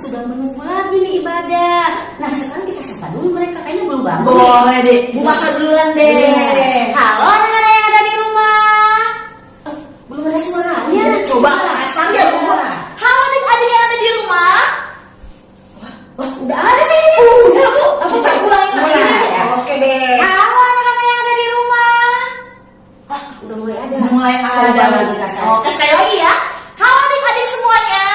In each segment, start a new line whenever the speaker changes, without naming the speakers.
sudah menunggu lagi nih ibadah. Nah sekarang kita sapa dulu mereka, kayaknya belum bangun.
Boleh deh,
Bu Masa duluan deh.
Iya.
Halo anak-anak yang ada di rumah. Belum ada suaranya.
Coba kasar ya Bu. Halo adik-adik yang ada di rumah.
Wah udah ada nih.
Udah Bu, kita ulangi lagi.
Ya.
Oke deh.
Halo anak-anak yang ada di rumah. Udah mulai ada.
Mulai
Coba
ada.
lagi kasar.
Oke, sekali lagi ya. Halo adik-adik semuanya.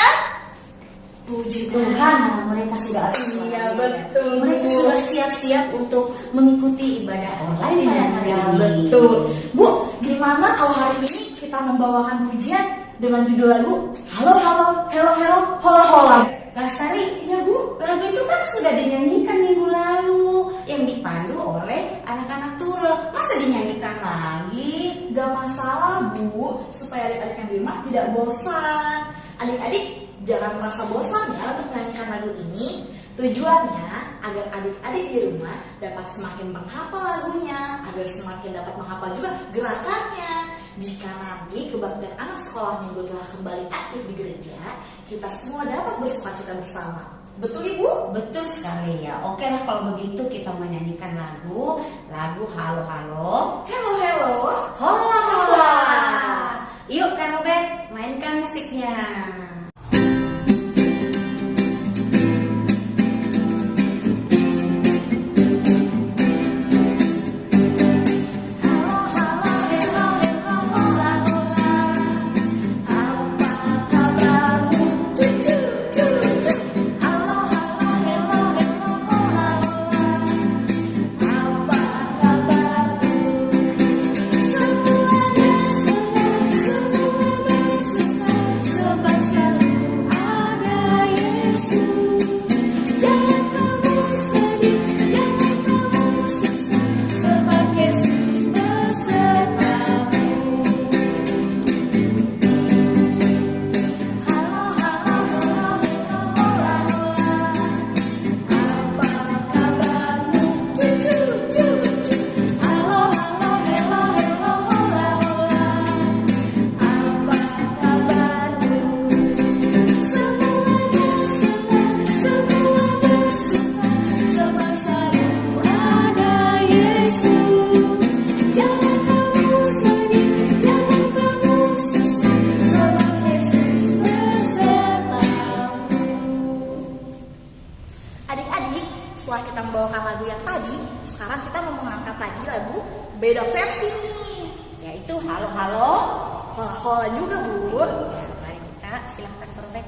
Puji Tuhan.
Mereka sudah ada.
Iya, betul.
Mereka sudah siap-siap untuk mengikuti ibadah online pada hari
Iya,
ini.
betul. Bu, gimana kalau hari ini kita membawakan pujian dengan judul lagu Halo Halo Hello Hello Hola Hola.
Lastari, ya Bu, lagu itu kan sudah dinyanyikan minggu lalu yang dipandu oleh anak-anak Ture. Masa dinyanyikan lagi?
Gak masalah Bu, supaya adik-adik yang di rumah tidak bosan. Adik-adik jangan merasa bosan ya untuk menyanyikan lagu ini. Tujuannya agar adik-adik di rumah dapat semakin menghafal lagunya, agar semakin dapat menghafal juga gerakannya. Jika nanti kebaktian anak sekolah minggu telah kembali aktif di gereja, kita semua dapat bersukacita bersama. Betul Ibu?
Betul sekali ya. Oke lah kalau begitu kita menyanyikan lagu Halo Halo
Hello Hello
Hola Hola. Yuk Kak Robert, mainkan musiknya.
Adik-adik, setelah kita membawakan lagu yang tadi, sekarang kita mau mengangkat lagi lagu beda versi nih,
Yaitu Halo Halo.
Hola-hola juga Bu.
Ya, mari kita silahkan Kak Robert.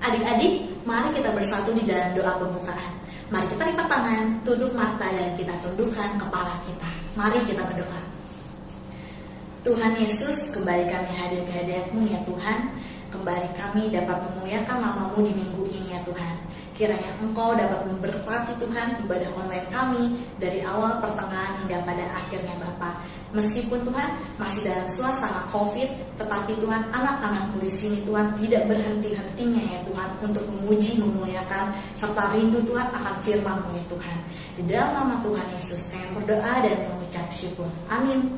Adik-adik, mari kita bersatu di dalam doa pembukaan. Mari kita lipat tangan, tutup mata, dan kita tundukkan kepala kita. Mari kita berdoa. Tuhan Yesus, kembali kami hadir ke hadirat-Mu ya Tuhan. Kembali kami dapat memuliakan nama-Mu di minggu ini ya Tuhan. Kiranya Engkau dapat memberkati Tuhan ibadah online kami dari awal, pertengahan, hingga pada akhirnya Bapa. Meskipun Tuhan masih dalam suasana COVID, tetapi Tuhan anak-anak-Mu di sini Tuhan tidak berhenti-hentinya ya Tuhan untuk memuji, memuliakan, serta rindu Tuhan akan firman-Mu ya Tuhan. Di dalam nama Tuhan Yesus kami berdoa dan mengucap syukur. Amin.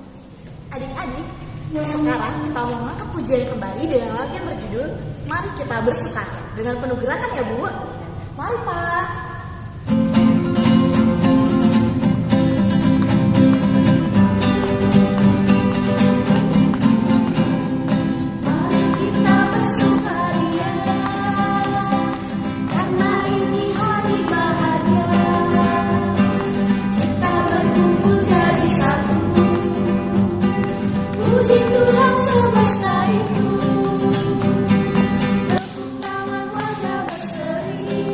Adik-adik, sekarang kita mau mengangkat pujian kembali dengan lagu yang berjudul Mari Kita Bersukaria. Dengan penuh gerakan ya Bu. Mari Pak.
Puji Tuhan semesta itu, tepuk tangan wajah berseri.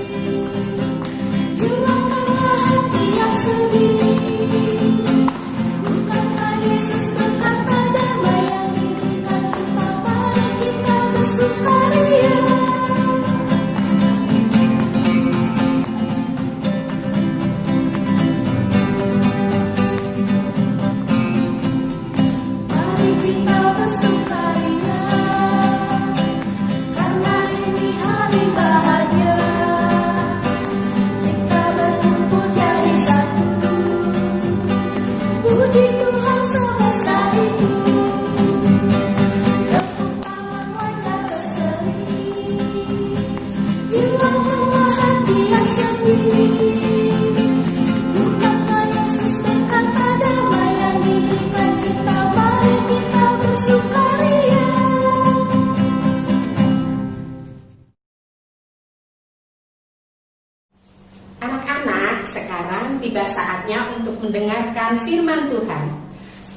sekarang tiba saatnya untuk mendengarkan firman Tuhan.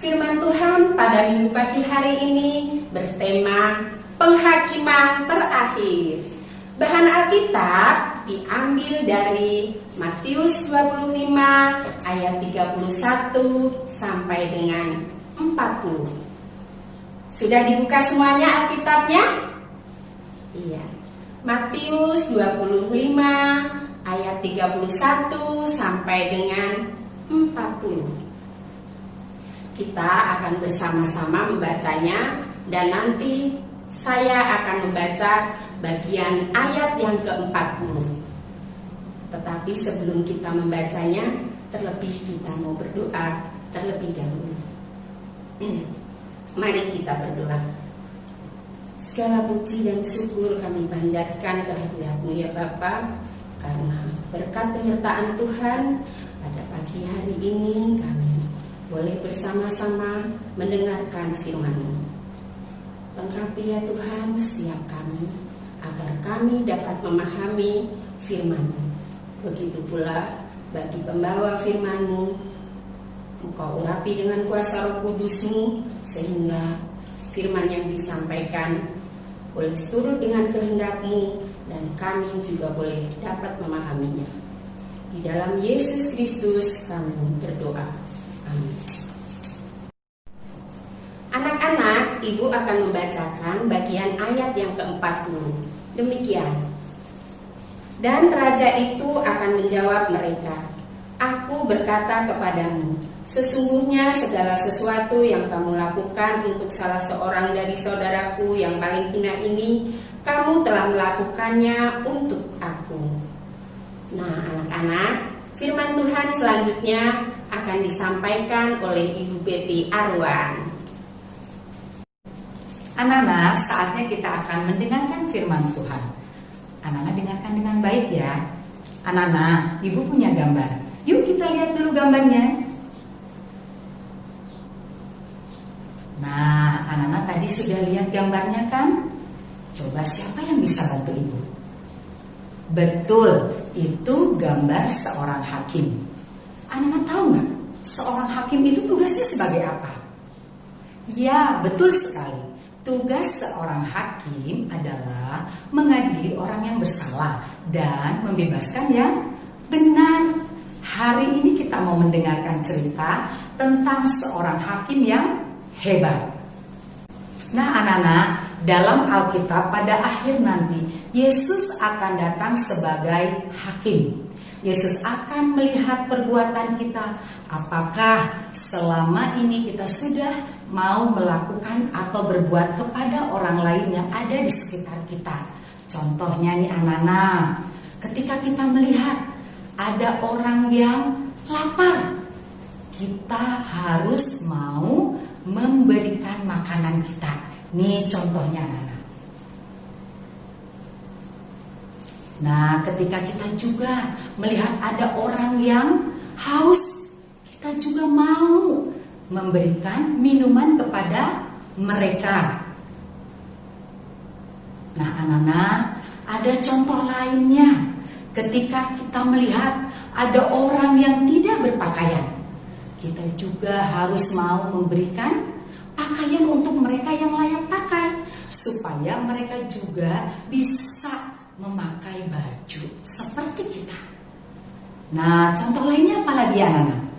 Firman Tuhan pada minggu pagi hari ini bertema penghakiman terakhir. Bahan Alkitab diambil dari Matius 25 ayat 31 sampai dengan 40. Sudah dibuka semuanya Alkitabnya? Iya. Matius 25 ayat 31 sampai dengan 40. Kita akan bersama-sama membacanya dan nanti saya akan membaca bagian ayat yang ke-40. Tetapi sebelum kita membacanya, terlebih kita mau berdoa terlebih dahulu. Mari kita berdoa. Segala puji dan syukur kami panjatkan kehadirat-Mu ya Bapa, karena berkat penyertaan Tuhan pada pagi hari ini kami boleh bersama-sama mendengarkan firman-Mu. Lengkapi ya Tuhan setiap kami, agar kami dapat memahami firman-Mu. Begitu pula bagi pembawa firman-Mu, Engkau urapi dengan kuasa Roh Kudus-Mu, sehingga firman yang disampaikan boleh seturut dengan kehendak-Mu dan kami juga boleh dapat memahaminya. Di dalam Yesus Kristus kami berdoa. Amin. Anak-anak, Ibu akan membacakan bagian ayat yang ke-40. Demikian. Dan raja itu akan menjawab mereka, Aku berkata kepadamu, sesungguhnya segala sesuatu yang kamu lakukan untuk salah seorang dari saudaraku yang paling hina ini, kamu telah melakukannya untuk aku. Nah, anak-anak, firman Tuhan selanjutnya akan disampaikan oleh Ibu Betty Arwan.
Anak-anak, saatnya kita akan mendengarkan firman Tuhan. Anak-anak dengarkan dengan baik ya. Anak-anak, Ibu punya gambar. Yuk kita lihat dulu gambarnya. Nah, anak-anak tadi sudah lihat gambarnya kan? Coba siapa yang bisa bantu Ibu? Betul, itu gambar seorang hakim. Anak-anak tahu nggak? Seorang hakim itu tugasnya sebagai apa? Ya, betul sekali. Tugas seorang hakim adalah mengadili orang yang bersalah dan membebaskan yang benar. Hari ini kita mau mendengarkan cerita tentang seorang hakim yang hebat. Nah, anak-anak, dalam Alkitab pada akhir nanti Yesus akan datang sebagai hakim. Yesus akan melihat perbuatan kita. Apakah selama ini kita sudah mau melakukan atau berbuat kepada orang lain yang ada di sekitar kita. Contohnya nih anak-anak, ketika kita melihat ada orang yang lapar, kita harus mau memberikan makanan kita. Nih contohnya anak-anak. Nah, ketika kita juga melihat ada orang yang haus, kita juga mau memberikan minuman kepada mereka. Nah, anak-anak, ada contoh lainnya. Ketika kita melihat ada orang yang tidak berpakaian, kita juga harus mau memberikan pakaian untuk mereka yang layak pakai, supaya mereka juga bisa memakai baju seperti kita. Nah, contoh lainnya apa lagi anak-anak?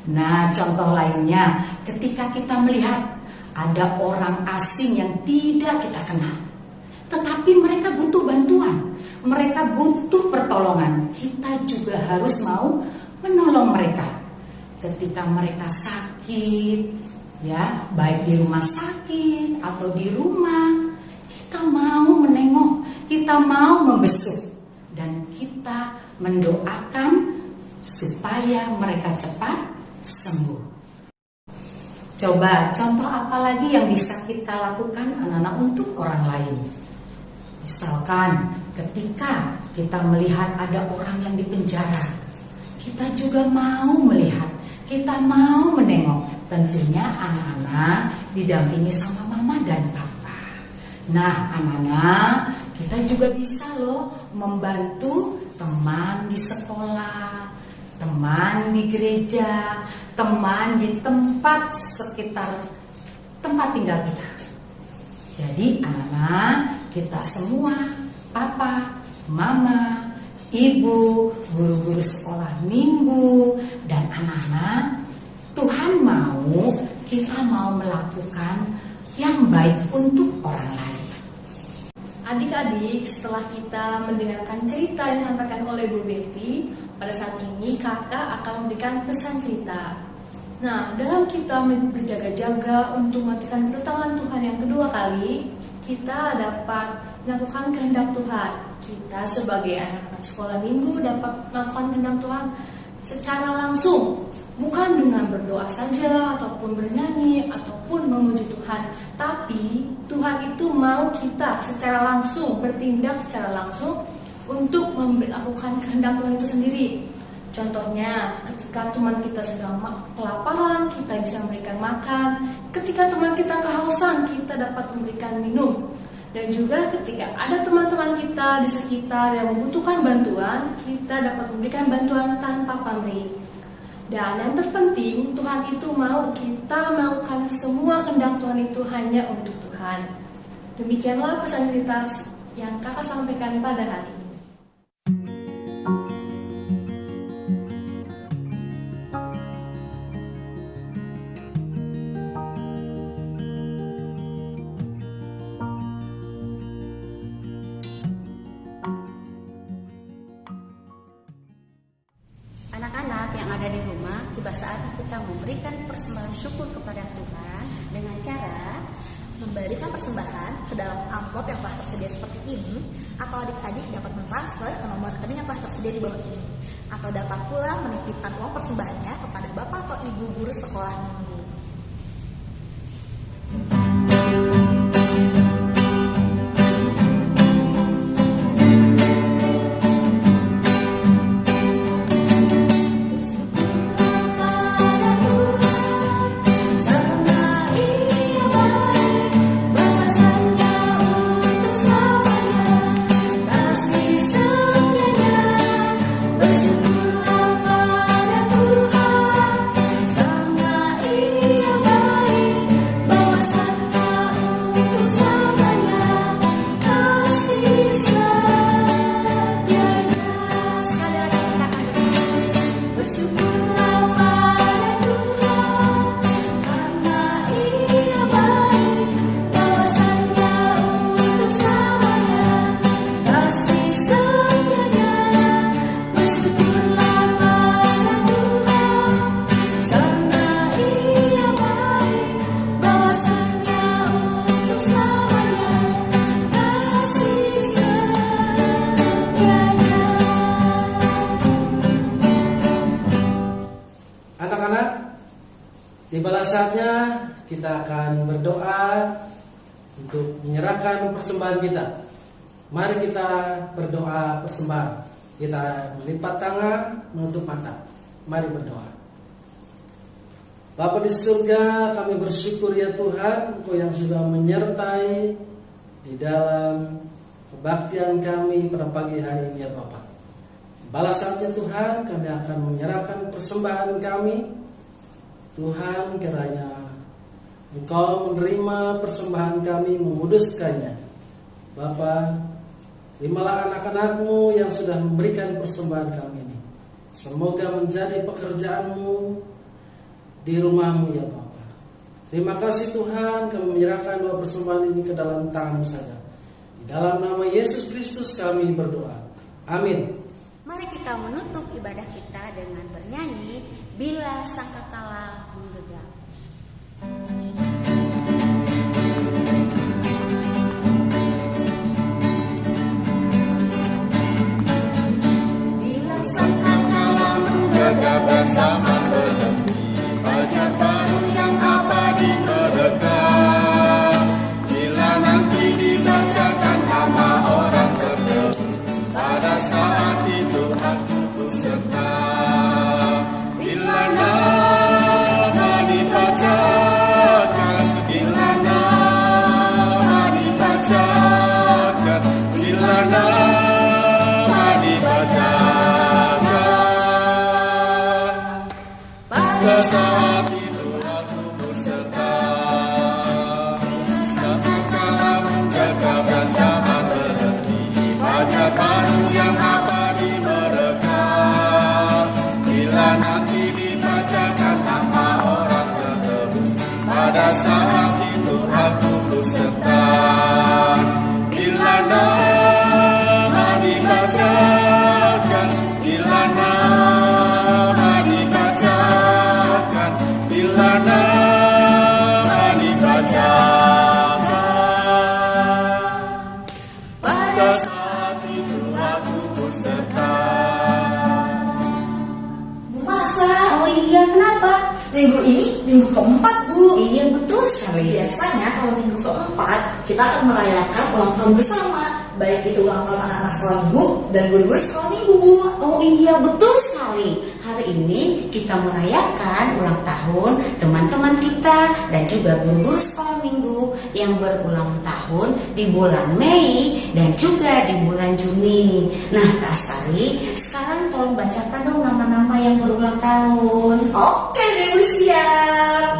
Nah, contoh lainnya ketika kita melihat ada orang asing yang tidak kita kenal, tetapi mereka butuh bantuan, mereka butuh pertolongan, kita juga harus mau menolong mereka. Ketika mereka sakit, ya, baik di rumah sakit atau di rumah, kita mau menengok, kita mau membesuk, dan kita mendoakan supaya mereka cepat sembuh. Coba contoh apa lagi yang bisa kita lakukan anak-anak untuk orang lain? Misalkan ketika kita melihat ada orang yang dipenjara, kita juga mau melihat, kita mau menengok. Tentunya anak-anak didampingi sama mama dan papa. Nah, anak-anak, kita juga bisa loh membantu teman di sekolah, teman teman di gereja, teman di tempat sekitar tempat tinggal kita. Jadi anak-anak, kita semua, papa, mama, ibu, guru-guru sekolah minggu, dan anak-anak, Tuhan kita mau melakukan yang baik untuk orang lain.
Adik-adik, setelah kita mendengarkan cerita yang disampaikan oleh Bu Betty, pada saat ini kakak akan memberikan pesan cerita. Nah, dalam kita berjaga-jaga untuk mengatakan kedatangan Tuhan yang kedua kali, kita dapat melakukan kehendak Tuhan. Kita sebagai anak-anak sekolah minggu dapat melakukan kehendak Tuhan secara langsung, bukan dengan berdoa saja ataupun bernyanyi ataupun memuji Tuhan, tapi Tuhan itu mau kita secara langsung bertindak secara langsung untuk melakukan kehendak Tuhan itu sendiri. Contohnya, ketika teman kita sedang kelaparan, kita bisa memberikan makan. Ketika teman kita kehausan, kita dapat memberikan minum. Dan juga ketika ada teman-teman kita di sekitar yang membutuhkan bantuan, kita dapat memberikan bantuan tanpa pamrih. Dan yang terpenting, Tuhan itu mau kita melakukan semua kehendak Tuhan itu hanya untuk Tuhan. Demikianlah pesan cerita yang kakak sampaikan pada hari ini.
Anak-anak yang ada di rumah, tiba saatnya kita memberikan persembahan syukur kepada Tuhan dengan cara
memberikan persembahan ke dalam amplop yang telah tersedia seperti ini, atau adik-adik dapat mentransfer ke nomor rekening yang telah tersedia di bawah ini, atau dapat pula menitipkan uang persembahannya kepada bapak atau ibu guru sekolah minggu.
Tibalah saatnya kita akan berdoa untuk menyerahkan persembahan kita. Mari kita berdoa persembahan. Kita melipat tangan, menutup mata. Mari berdoa. Bapa di surga, kami bersyukur ya Tuhan, Engkau yang sudah menyertai di dalam kebaktian kami pada pagi hari ini ya Bapa. Balas saatnya Tuhan, kami akan menyerahkan persembahan kami. Tuhan, kiranya Engkau menerima persembahan kami, menguduskannya. Bapa, terimalah anak-anak-Mu yang sudah memberikan persembahan kami ini. Semoga menjadi pekerjaan-Mu di rumah-Mu ya Bapa. Terima kasih Tuhan, kami menyerahkan doa persembahan ini ke dalam tangan-Mu saja. Di dalam nama Yesus Kristus kami berdoa. Amin.
Mari kita menutup ibadah kita dengan bernyanyi Bila Sangkakala Menggegap.
Bila sangkakala menggegap dan zaman berhenti, fajar baru yang abadi mendekat. Bila nanti dibacakan nama orang tertebus, pada saat itu aku berserta. Bila nama dibacakan, bila nama dibacakan, bila nama dibacakan. saat itu aku berserta. Zaman kala menggagapkan zaman berhenti, fajar baru yang abadi mereka. Bila nanti dibacakan nama orang tertebus, pada saat itu aku berserta. Bila nama dibacakan, bila nama dibacakan, bila nama dibacakan, pada saat itu aku berserta.
Bu Masa,
Oh iya, kenapa?
minggu ini minggu keempat, Bu.
Iya, betul sekali.
Biasanya kalau minggu keempat kita akan merayakan ulang tahun bersama, baik itu ulang tahun anak-anak sekolah minggu dan guru-guru sekolah minggu, Bu.
Oh iya, betul sekali. Hari ini kita merayakan ulang tahun teman-teman kita dan juga guru-guru sekolah minggu yang berulang tahun di bulan Mei dan juga di bulan Juni. Nah, Kak Astari, sekarang tolong bacakan dong nama-nama yang berulang tahun.
Oke deh, Bu, siap.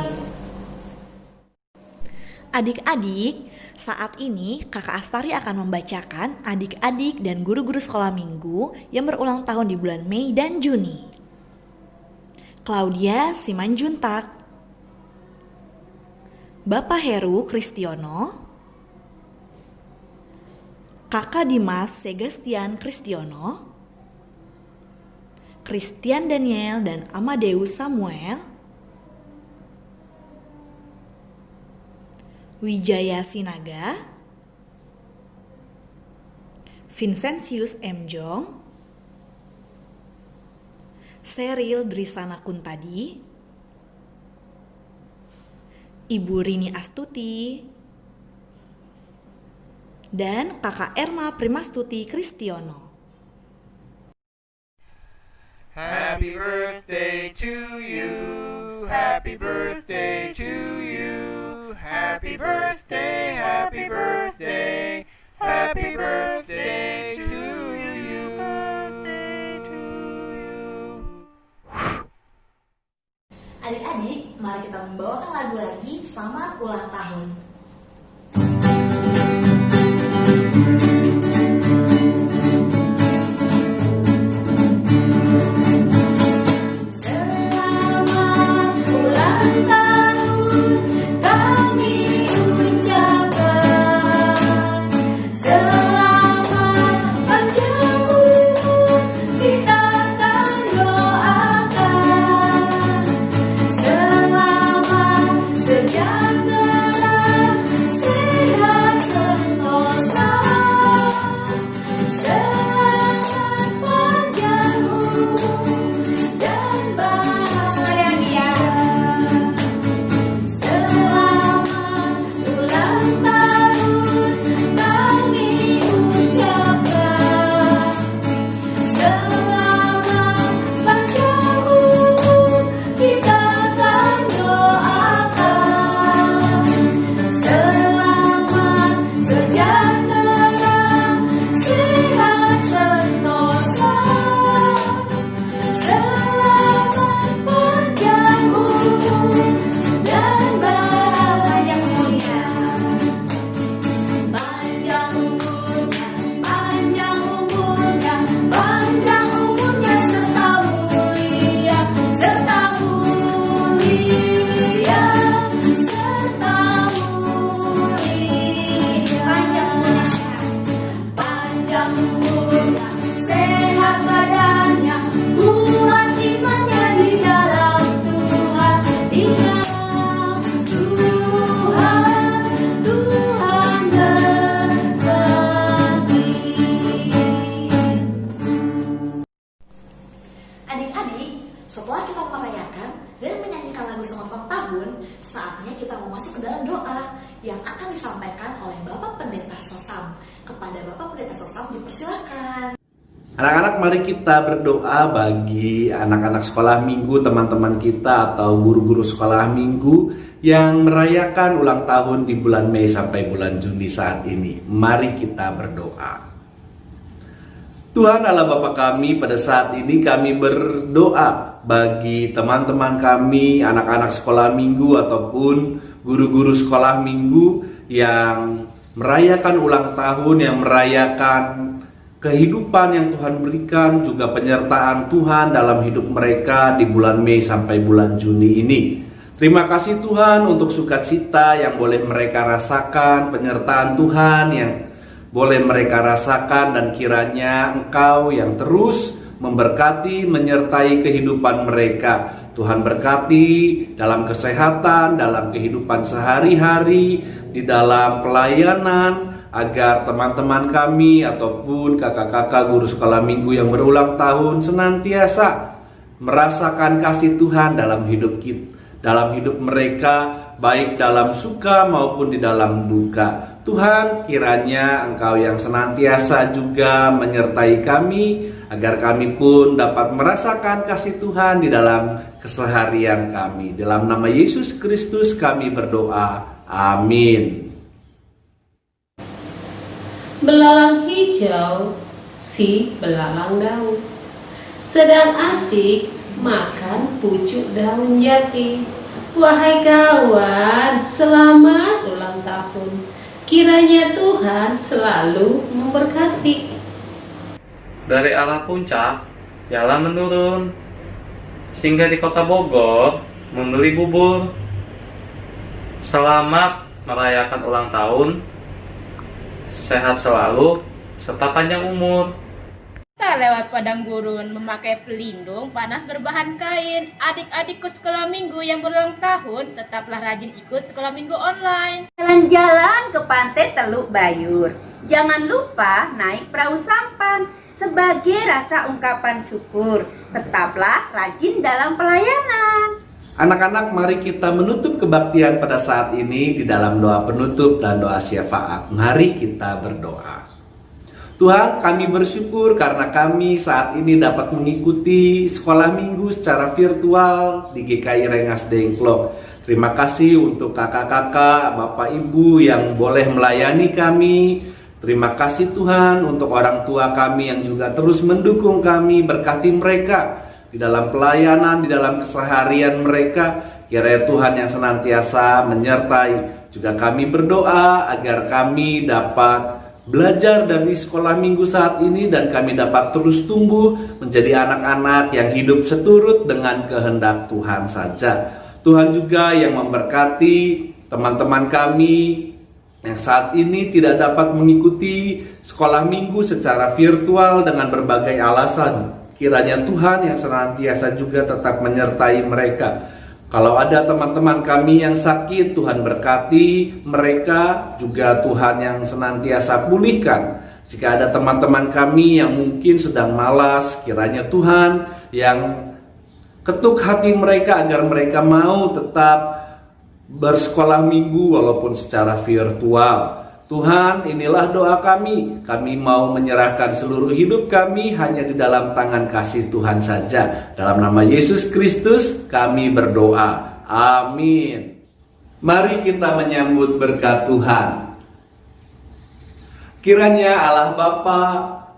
Adik-adik, saat ini Kakak Astari akan membacakan adik-adik dan guru-guru sekolah minggu yang berulang tahun di bulan Mei dan Juni. Claudia Simanjuntak, Bapak Heru Kristiono, Kakak Dimas Segastian Kristiono, Christian Daniel dan Amadeus Samuel, Wijaya Sinaga, Vincentius M. Jong, Seril Drisana Kuntadi, Ibu Rini Astuti, dan Kakak Erma Primastuti Kristiono.
Happy birthday to you, happy birthday to you, happy birthday, happy birthday, happy birthday to you, birthday to you.
Adik-adik, mari kita membawakan lagu lagi selamat ulang tahun.
Selamat ulang tahun kami ucapkan, selamat panjang umur kita akan doakan, selamat sejahtera, sehat sentosa, selamat panjang umur dan bahagia. Selamat ulang tahun kami ucapkan, selamat panjang umur kita akan doakan, selamat sejahtera, sehat sentosa, selamat panjang umur dan bahagia. Panjang umurnya, panjang umurnya, panjang umurnya serta mulia, serta mulia, serta mulia. Panjang umurnya, sehat badannya, kuat imannya di dalam Tuhan, di dalam Tuhan, Tuhan berkati.
Adik-adik, setelah kita merayakan dan menyanyikan lagu selamat ulang tahun, saatnya kita mau masuk ke dalam doa yang akan disampaikan oleh Bapak Pendeta Sosam. Kepada Bapak Pendeta Sosam dipersilakan.
Anak-anak, mari kita berdoa bagi anak-anak sekolah minggu, teman-teman kita atau guru-guru sekolah minggu yang merayakan ulang tahun di bulan Mei sampai bulan Juni saat ini. Mari kita berdoa. Tuhan Allah Bapa kami, pada saat ini kami berdoa bagi teman-teman kami, anak-anak sekolah minggu ataupun guru-guru sekolah minggu yang merayakan ulang tahun, yang merayakan kehidupan yang Tuhan berikan, juga penyertaan Tuhan dalam hidup mereka di bulan Mei sampai bulan Juni ini. Terima kasih Tuhan untuk sukacita yang boleh mereka rasakan, penyertaan Tuhan yang boleh mereka rasakan, dan kiranya Engkau yang terus memberkati, menyertai kehidupan mereka. Tuhan berkati dalam kesehatan, dalam kehidupan sehari-hari, di dalam pelayanan, agar teman-teman kami ataupun kakak-kakak guru sekolah minggu yang berulang tahun senantiasa merasakan kasih Tuhan dalam hidup kita, dalam hidup mereka, baik dalam suka maupun di dalam duka. Tuhan, kiranya Engkau yang senantiasa juga menyertai kami, agar kami pun dapat merasakan kasih Tuhan di dalam keseharian kami. Dalam nama Yesus Kristus kami berdoa. Amin.
Belalang hijau, si belalang daun, sedang asik makan pucuk daun jati. Wahai kawan, selamat ulang tahun. Kiranya Tuhan selalu memberkati.
Dari arah puncak, Yala menurun, singgah di kota Bogor, membeli bubur. Selamat merayakan ulang tahun, sehat selalu, serta panjang umur.
Kita lewat padang gurun memakai pelindung panas berbahan kain. Adik-adikku sekolah minggu yang berulang tahun, tetaplah rajin ikut sekolah minggu online.
Jalan-jalan ke pantai Teluk Bayur. Jangan lupa naik perahu sampan. Sebagai rasa ungkapan syukur, tetaplah rajin dalam pelayanan.
Anak-anak, mari kita menutup kebaktian pada saat ini di dalam doa penutup dan doa syafaat. Mari kita berdoa. Tuhan, kami bersyukur karena kami saat ini dapat mengikuti sekolah minggu secara virtual di GKI Rengas Dengklok. Terima kasih untuk kakak-kakak, bapak ibu yang boleh melayani kami. Terima kasih Tuhan untuk orang tua kami yang juga terus mendukung kami. Berkati mereka di dalam pelayanan, di dalam keseharian mereka. Kiranya Tuhan yang senantiasa menyertai. Juga kami berdoa agar kami dapat belajar dari sekolah minggu saat ini, dan kami dapat terus tumbuh menjadi anak-anak yang hidup seturut dengan kehendak Tuhan saja. Tuhan juga yang memberkati teman-teman kami yang saat ini tidak dapat mengikuti sekolah minggu secara virtual dengan berbagai alasan. Kiranya Tuhan yang senantiasa juga tetap menyertai mereka. Kalau ada teman-teman kami yang sakit, Tuhan berkati mereka, juga Tuhan yang senantiasa pulihkan. Jika ada teman-teman kami yang mungkin sedang malas, kiranya Tuhan yang ketuk hati mereka agar mereka mau tetap bersekolah minggu walaupun secara virtual. Tuhan, inilah doa kami. Kami mau menyerahkan seluruh hidup kami hanya di dalam tangan kasih Tuhan saja. Dalam nama Yesus Kristus kami berdoa. Amin. Mari kita menyambut berkat Tuhan. Kiranya Allah Bapa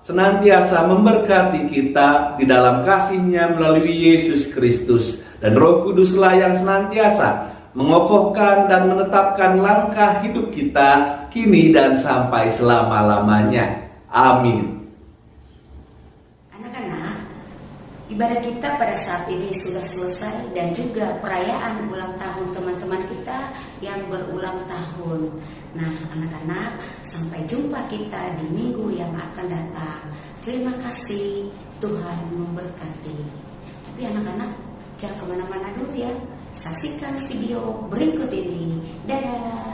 senantiasa memberkati kita di dalam kasih-Nya melalui Yesus Kristus, dan Roh Kuduslah yang senantiasa mengokohkan dan menetapkan langkah hidup kita kini dan sampai selama-lamanya. Amin.
Anak-anak, ibadah kita pada saat ini sudah selesai, dan juga perayaan ulang tahun teman-teman kita yang berulang tahun. Nah, anak-anak, sampai jumpa kita di minggu yang akan datang. Terima kasih, Tuhan memberkati. Tapi anak-anak, jangan kemana-mana dulu ya. Saksikan video berikut ini. Dadah.